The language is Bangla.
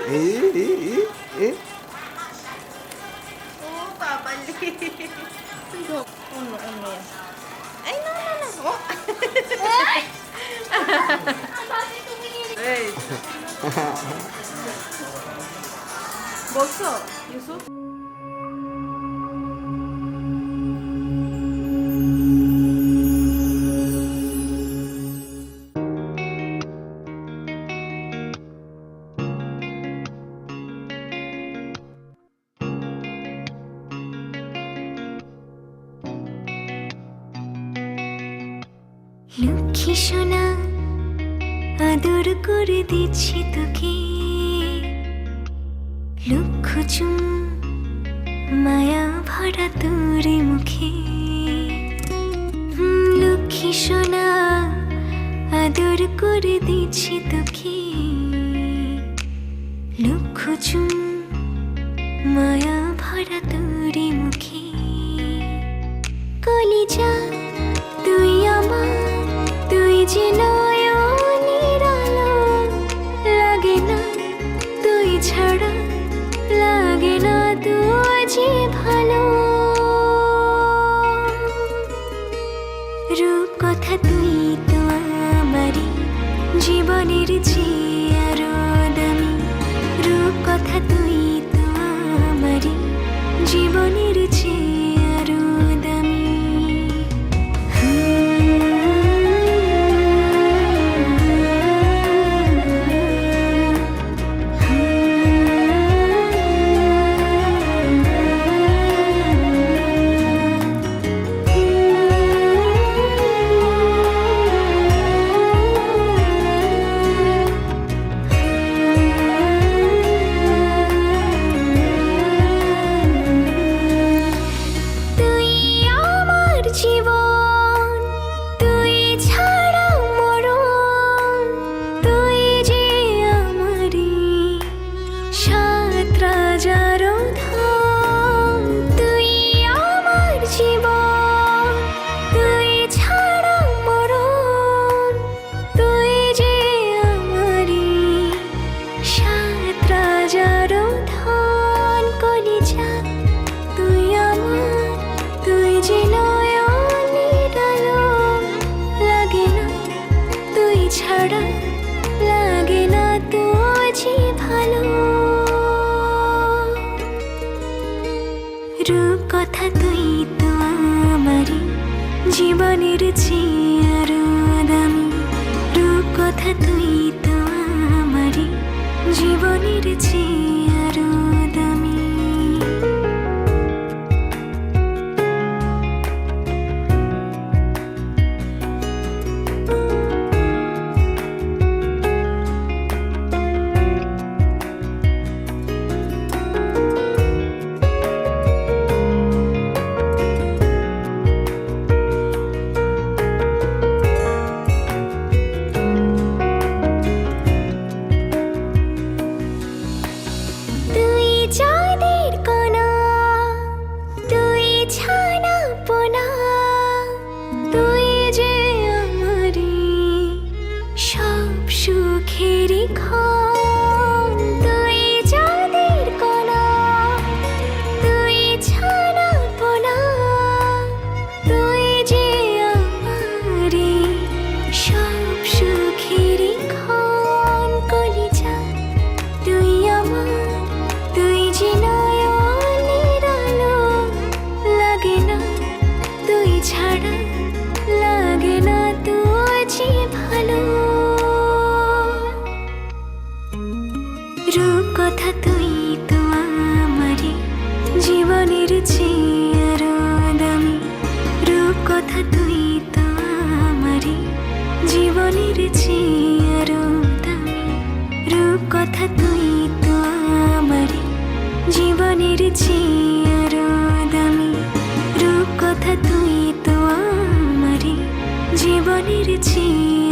ও বাবা রে অন্য অন্য এই না না না ও এই বলছো ইউসুফ লক্ষ্মী সোনা আদর করে দিচ্ছি তোকে লক্ষ চুম মায়া ভরা তোর মুখে লক্ষ্মী সোনা আদর করে দিচ্ছি তোকে লক্ষ চুম মায়া ভরা তোর মুখে কলিজা তুই আমার তুই যে নয়নের আলো লাগে না তুই ছাড়া লাগে না তুই যে ভালো রূপ কথা তুই তো আমারই জীবনের চেয়ে আরো দামি রূপ কথা তুই তো আমারই জীবনের চেয়ে আরো দামি রূপ কথা তুই তো আমারই জীবনের চেয়ে আরো দামি রূপ কথা তুই তো আমারই জীবনের চেয়ে আরো দামি রূপ কথা তুই তো আমারই জীবনের চেয়ে আরো দামি রূপ কথা তুই তো আমারই জীবনের চেয়ে আরো দামি রূপ কথা তুই তো আমারই জীবনের চেয়ে আরো দামি রূপ কথা তুই তো আমারই জীবনের চেয়ে